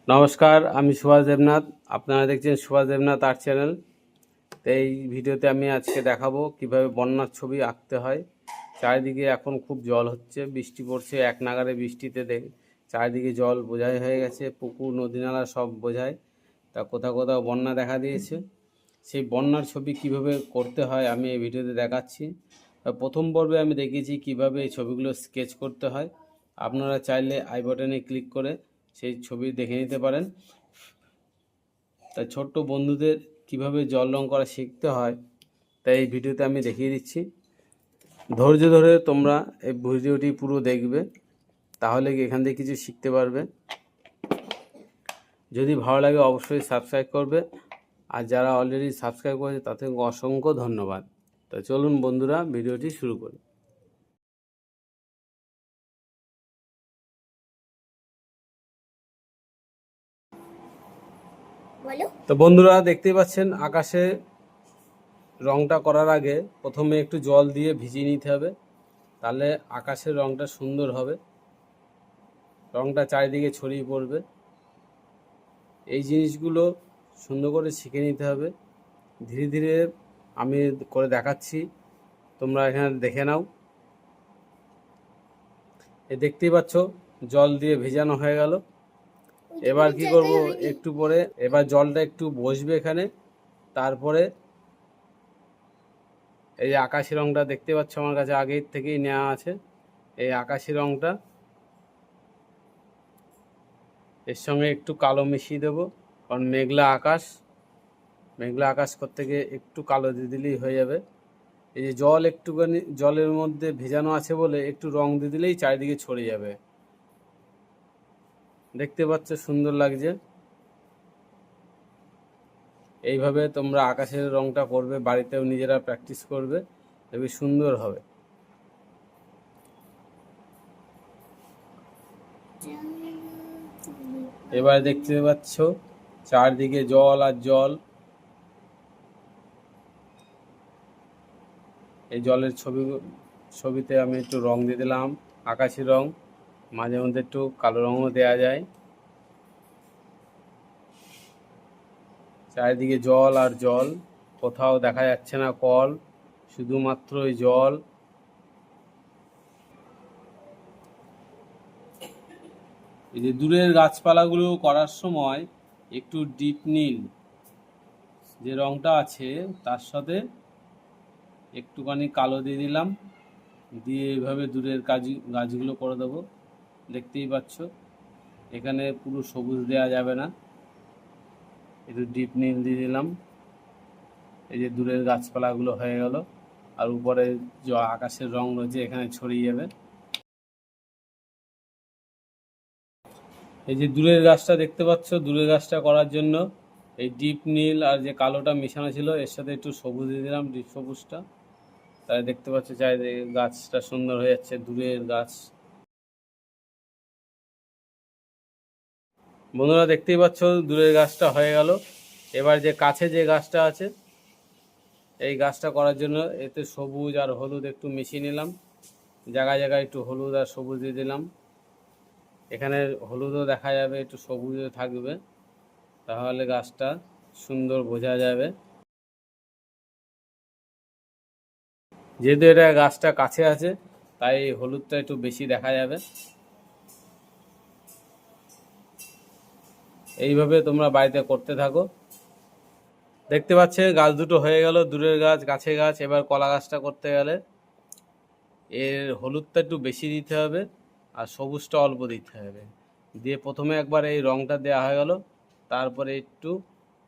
নমস্কার, আমি সুভাষ দেবনাথ। আপনারা দেখছেন সুভাষ দেবনাথ আর্ট চ্যানেল। তো এই ভিডিওতে আমি আজকে দেখাবো কিভাবে বন্যার ছবি আঁকতে হয়। চারিদিকে এখন খুব জল হচ্ছে, বৃষ্টি পড়ছে, এক নাগাড়ে বৃষ্টিতে চারিদিকে জল বোঝাই হয়ে গেছে, পুকুর নদী নালা সব বোঝায়। তা কোথাও কোথাও বন্যা দেখা দিয়েছে। সেই বন্যার ছবি কিভাবে করতে হয় আমি এই ভিডিওতে দেখাচ্ছি। প্রথম পর্বে আমি দেখিয়েছি কিভাবে এই ছবিগুলো স্কেচ করতে হয়। আপনারা চাইলে আই বাটনে ক্লিক করে সেই ছবি দেখে নিতে পারেন। তাই ছোট্ট বন্ধুদের কিভাবে জল রং করা শিখতে হয় তাই এই ভিডিওতে আমি দেখিয়ে দিচ্ছি। ধৈর্য ধরে তোমরা এই ভিডিওটি পুরো দেখবে, তাহলে এখান থেকে কিছু শিখতে পারবে। যদি ভালো লাগে অবশ্যই সাবস্ক্রাইব করবে, আর যারা অলরেডি সাবস্ক্রাইব করেছে তাদের অসংখ্য ধন্যবাদ। তো চলুন বন্ধুরা, ভিডিওটি শুরু করি। তো বন্ধুরা দেখতেই পাচ্ছেন, আকাশে রংটা করার আগে প্রথমে একটু জল দিয়ে ভিজিয়ে নিতে হবে, তাহলে আকাশের রংটা সুন্দর হবে, রংটা চারিদিকে ছড়িয়ে পড়বে। এই জিনিসগুলো সুন্দর করে শিখে নিতে হবে। ধীরে ধীরে আমি করে দেখাচ্ছি, তোমরা এখানে দেখে নাও। দেখতেই পাচ্ছ জল দিয়ে ভেজানো হয়ে গেল। এবার কি করব, একটু পরে এবার জলটা একটু বসবে এখানে। তারপরে এই যে আকাশি রংটা দেখতে পাচ্ছ আমার কাছে আগের থেকেই নেওয়া আছে, এই আকাশি রংটা এর সঙ্গে একটু কালো মিশিয়ে দেবো, কারণ মেঘলা আকাশ করতে গিয়ে একটু কালো দিয়ে দিলেই হয়ে যাবে। এই যে জল একটুখানি জলের মধ্যে ভেজানো আছে বলে একটু রং দিয়ে দিলেই চারিদিকে ছড়িয়ে যাবে। দেখতে পাচ্ছ সুন্দর লাগছে। এইভাবে তোমরা আকাশের রংটা করবে, বাড়িতেও নিজেরা প্র্যাকটিস করবে, দেখবে সুন্দর হবে। এবার দেখতে পাচ্ছ চারদিকে জল আর জল। এই জলের ছবিতে আমি একটু রং দিয়ে দিলাম, আকাশি রং। মাঝে মধ্যে একটু কালো রঙও দেওয়া যায়। চারিদিকে জল আর জল, কোথাও দেখা যাচ্ছে না কল, শুধুমাত্র ওই জল। এই যে দূরের গাছপালাগুলো করার সময় একটু ডিপ নীল যে রংটা আছে তার সাথে একটুখানি কালো দিয়ে দিলাম, দিয়ে এইভাবে দূরের গাছগুলো করে দেবো। দেখতেই পাচ্ছ এখানে পুরো সবুজ দেওয়া যাবে না, একটু ডিপ নীল দিয়ে দিলাম। এই যে দূরের গাছপালাগুলো হয়ে গেল, আর উপরে যে আকাশের রং রয়েছে এখানে ছড়িয়ে যাবে। এই যে দূরের গাছটা দেখতে পাচ্ছ, দূরের গাছটা করার জন্য এই ডিপ নীল আর যে কালোটা মেশানো ছিল এর সাথে একটু সবুজ দিয়ে দিলাম, ডিপ সবুজটা। তাই দেখতে পাচ্ছ চারিদিকে গাছটা সুন্দর হয়ে যাচ্ছে, দূরের গাছ। বন্ধুরা দেখতেই পাচ্ছ দূরের গাছটা হয়ে গেল। এবার যে কাছে যে গাছটা আছে এই গাছটা করার জন্য এতে সবুজ আর হলুদ একটু মিশিয়ে নিলাম, জায়গায় জায়গায় একটু হলুদ আর সবুজ দিয়ে দিলাম। এখানে হলুদও দেখা যাবে, একটু সবুজও থাকবে, তাহলে গাছটা সুন্দর বোঝা যাবে। যেহেতু এটা গাছটা কাছে আছে তাই হলুদটা একটু বেশি দেখা যাবে। এইভাবে তোমরা বাড়িতে করতে থাকো। দেখতে পাচ্ছে গাছ দুটো হয়ে গেল, দূরের গাছ কাছে গাছ। এবার কলা গাছটা করতে গেলে এর হলুদটা একটু বেশি দিতে হবে আর সবুজটা অল্প দিতে হবে। দিয়ে প্রথমে একবার এই রংটা দেওয়া হয়ে গেল, তারপরে একটু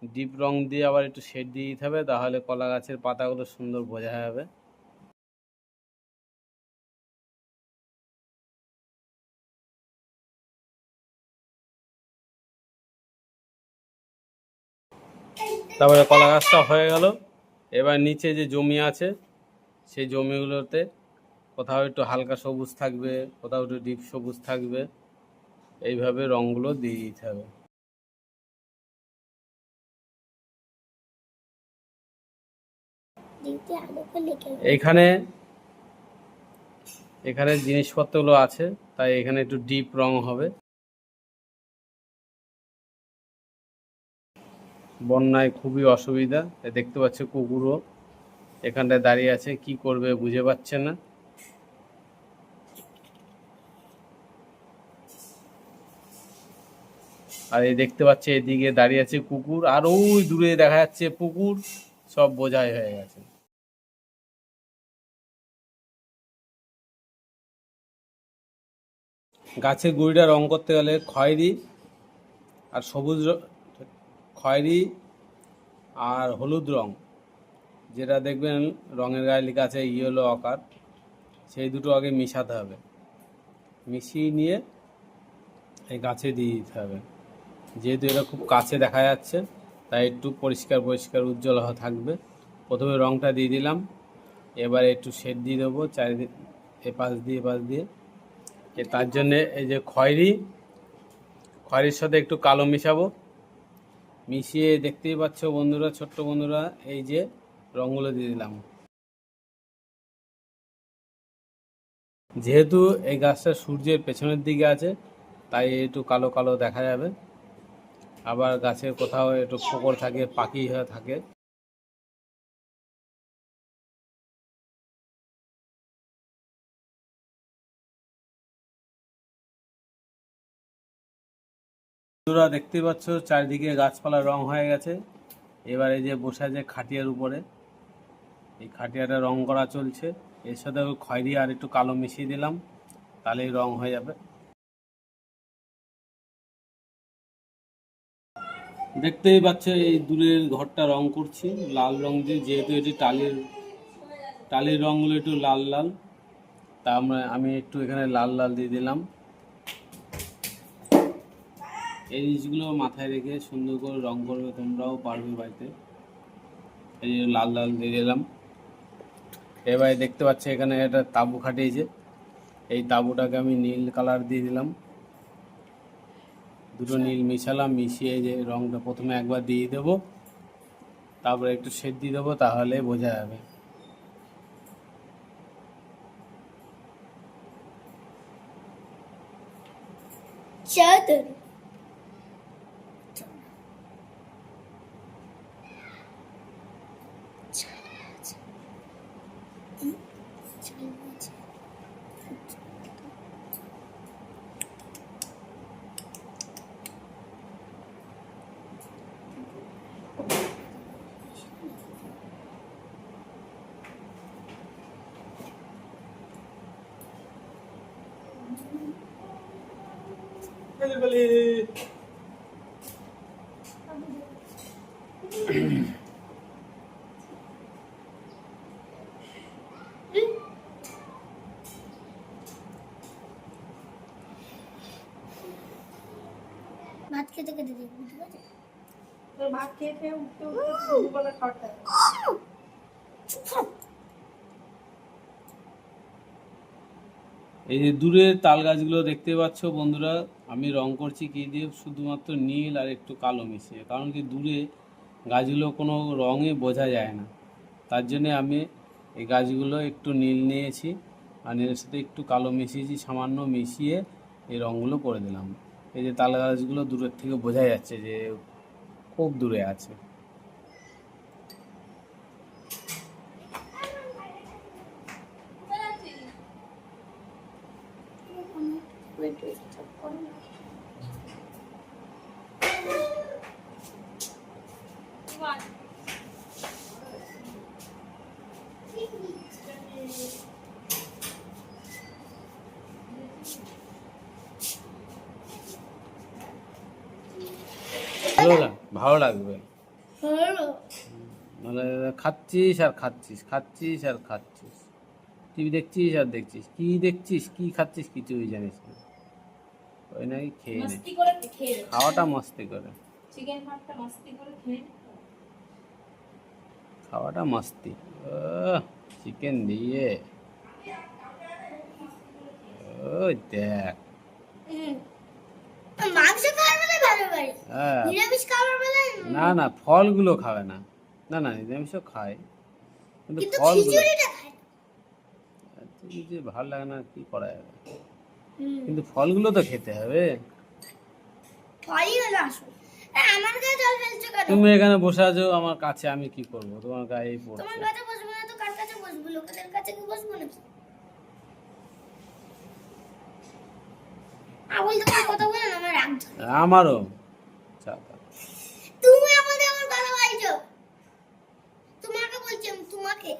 ডিপ রং দিয়ে আবার একটু শেড দিয়ে দিতে হবে, তাহলে কলা গাছের পাতাগুলো সুন্দর বোঝা যাবে। তারপরে কলা গাছটা হয়ে গেল। এবার নিচে যে জমি আছে সেই জমিগুলোতে কোথাও একটু হালকা সবুজ থাকবে, কোথাও একটু ডিপ সবুজ থাকবে, এইভাবে রঙগুলো দিয়ে দিতে হবে। এখানে এখানে জিনিসপত্রগুলো আছে তাই এখানে একটু ডিপ রং হবে। বন্যায় খুবই অসুবিধা। দেখতে পাচ্ছে কুকুরও এখানটায় দাঁড়িয়ে আছে, কি করবে বুঝে পাচ্ছে না। আর এই দেখতে পাচ্ছে এদিকে দাঁড়িয়ে আছে কুকুর, আর ওই দূরে দেখা যাচ্ছে পুকুর, সব বোঝাই হয়ে গেছে। গাছের গুঁড়িটা রং করতে গেলে খয়েরি আর সবুজ, খয়েরি আর হলুদ রং, যেটা দেখবেন রঙের গায়ে লেখা আছে ইয়েলো আকার, সেই দুটো আগে মিশাতে হবে। মিশিয়ে নিয়ে এই গাছে দিয়ে দিতে হবে। যেহেতু এটা খুব কাছে দেখা যাচ্ছে, তাই একটু পরিষ্কার পরিষ্কার উজ্জ্বল থাকবে। প্রথমে রংটা দিয়ে দিলাম, এবারে একটু শেড দিয়ে দেবো চারিদিক, এপাশ দিয়ে এপাশ দিয়ে। তার জন্যে এই যে খয়েরির সাথে একটু কালো মিশাবো, মিশিয়ে দেখতেই পাচ্ছ বন্ধুরা, ছোট্ট বন্ধুরা, এই যে রঙগুলো দিয়ে দিলাম। যেহেতু এই গাছটা সূর্যের পেছনের দিকে আছে, তাই একটু কালো কালো দেখা যাবে। আবার গাছের কোথাও একটু ফোকর থাকে, পাখি হয়ে থাকে। বন্ধুরা দেখতেই পাচ্ছ চারিদিকে গাছপালা রং হয়ে গেছে। এবার এই যে বসে যে খাটিয়ার উপরে, এই খাটিয়াটা রং করা চলছে। এর সাথে খয়েরি আর একটু কালো মিশিয়ে দিলাম, তাহলেই রং হয়ে যাবে। দেখতেই পাচ্ছ এই দূরের ঘরটা রং করছি লাল রং দিয়ে, যেহেতু এটি টালির রঙগুলো একটু লাল লাল, তা আমি একটু এখানে লাল লাল দিয়ে দিলাম। এই জিনিসগুলো মাথায় রেখে সুন্দর করে রং করবে, তোমরাও পারবে বাড়িতে। এই যে লাল লাল দিয়ে দিলাম। এবারে দেখতে পাচ্ছ এখানে একটা তাঁবু খাটিয়েছে, এই তাঁবুটাকে আমি নীল কালার দিয়ে দিলাম। দুটো নীল মিশালাম, মিশিয়ে যে রংটা প্রথমে একবার দিয়ে দেবো, তারপরে একটু শেড দিয়ে দেবো, তাহলে বোঝা যাবে। চাদর ভাত খেতে খেতে দেখবি, ঠিক আছে? তোর ভাত খেয়ে খেয়ে উঠতে উঠতে দুপুরবেলা খাওয়াটা এই যে দূরের তাল গাছগুলো দেখতে পাচ্ছ বন্ধুরা, আমি রং করছি কি দিয়ে, শুধুমাত্র নীল আর একটু কালো মিশিয়ে। কারণ কি দূরে গাছগুলো কোনো রঙে বোঝা যায় না, তার জন্যে আমি এই গাছগুলো একটু নীল নিয়েছি আর নীলের সাথে একটু কালো মিশিয়েছি, সামান্য মিশিয়ে এই রঙগুলো করে দিলাম। এই যে তাল গাছগুলো দূরের থেকে বোঝা যাচ্ছে যে খুব দূরে আছে। ভালো লাগবে, মানে খাচ্ছিস আর খাচ্ছিস, খাচ্ছিস আর খাচ্ছিস, টিভি দেখছিস আর দেখছিস, কি দেখছিস কি খাচ্ছিস কিছুই জানিস না। ওই নাকি খেয়ে নে, মস্তি করে খেয়ে নে। খাওয়াটা মস্তি করে, চিকেন ভাতটা মস্তি করে খেয়ে নে। খাওয়াটা মস্তি। চিকেন দিয়ে, ওই দেখ। মাংস খাওয়ার বেলায় ভালো পারি, হ্যাঁ, নিরামিষ খাওয়ার বেলায় না না ফলগুলো খাবে না, না না নিরামিষও খায়, কিন্তু কিন্তু ফলগুলো খিচুড়িটা খাই। যে ভালো লাগে না, কি করা যাবে, কিন্তু ফলগুলো তো খেতে হবে। ফলই হলো আসল। আমার গায়ে জল ফেলছো কেন? তুমি এখানে বসে আছো আমার কাছে, আমি কি করব? তোমার গায়েই পড়ছে। তোমার কাছে বসবো না তো কার কাছে বসবো? লোকেদের কাছে কি বসবো নাকি? আবল তো কথা বলেন, আমার রাগ ধরে। আমারও চাপা। তুমি আমাদের আমার কথা বলছো। তোমাকে বলছি আমি, তোমাকে।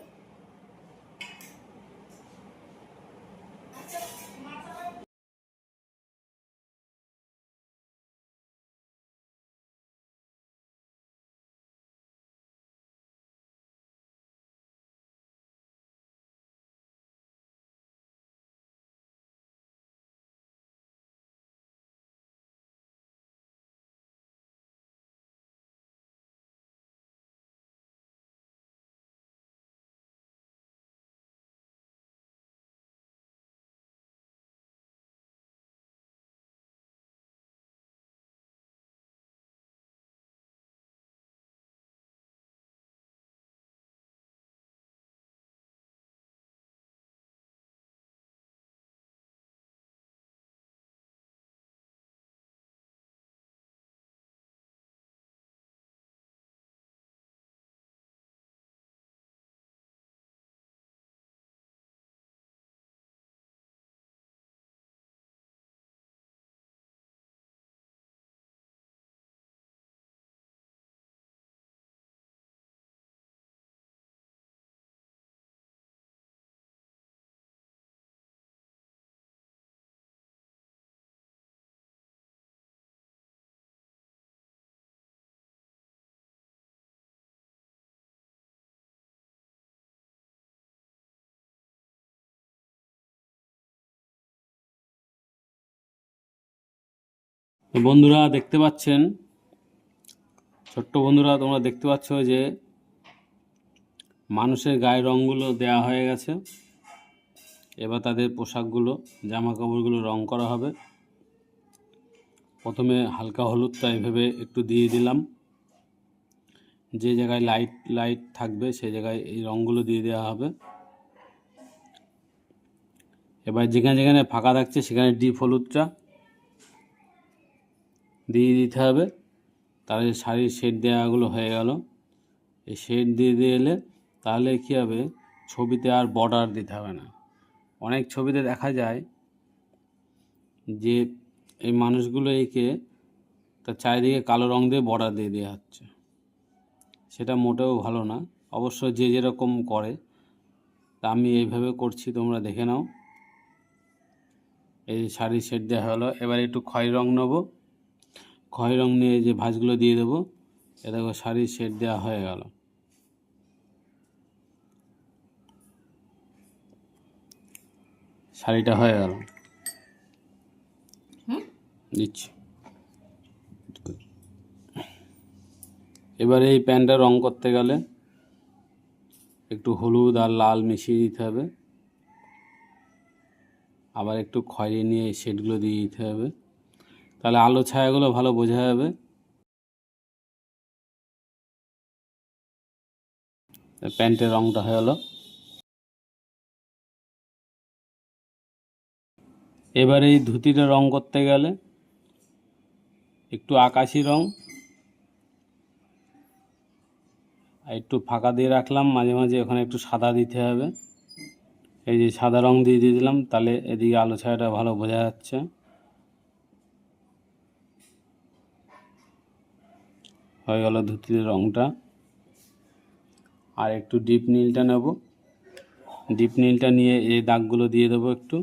তো বন্ধুরা দেখতে পাচ্ছেন, ছোট্ট বন্ধুরা তোমরা দেখতে পাচ্ছ যে মানুষের গায়ের রঙগুলো দেয়া হয়ে গেছে। এবার তাদের পোশাকগুলো, জামা কাপড়গুলো রং করা হবে। প্রথমে হালকা হলুদটা এভাবে একটু দিয়ে দিলাম, যে জায়গায় লাইট লাইট থাকবে সেই জায়গায় এই রঙগুলো দিয়ে দেওয়া হবে। এবার যেখানে যেখানে ফাঁকা থাকছে সেখানে ডিপ হলুদটা দিয়ে দিতে হবে। তাহলে শাড়ির শেড দেওয়াগুলো হয়ে গেল। এই শেড দিয়ে দিলে তাহলে কী হবে, ছবিতে আর বর্ডার দিতে হবে না। অনেক ছবিতে দেখা যায় যে এই মানুষগুলো এঁকে তার চারিদিকে কালো রং দিয়ে বর্ডার দিয়ে দেওয়া হচ্ছে, সেটা মোটেও ভালো না। অবশ্য যে যেরকম করে, তা আমি এইভাবে করছি, তোমরা দেখে নাও। এই শাড়ির শেড দেওয়া হলো। এবার একটু খয়েরি রং নেব, খয়েরি রং নিয়ে যে ভাঁজগুলো দিয়ে দেবো। এ দেখো শাড়ির শেড দেওয়া হয়ে গেল। শাড়িটা হয়ে গেল, দিচ্ছি। এবার এই প্যান্টটা রং করতে গেলে একটু হলুদ আর লাল মিশিয়ে দিতে হবে, আবার একটু খয়েরি নিয়ে এই শেডগুলো দিয়ে দিতে হবে, তাহলে আলো ছায়াগুলো ভালো বোঝা যাবে। প্যান্টের রংটা হয়ে গেলো। এবার এই ধুতিটা রং করতে গেলে একটু আকাশি রং আর একটু ফাঁকা দিয়ে রাখলাম, মাঝে মাঝে ওখানে একটু সাদা দিতে হবে। এই যে সাদা রং দিয়ে দিলাম, তাহলে এদিকে আলো ছায়াটা ভালো বোঝা যাচ্ছে। হয়ে গেল ধুতির রংটা। আর একটু ডিপ নীলটা নেব, ডিপ নীলটা নিয়ে এই দাগগুলো দিয়ে দেবো একটু।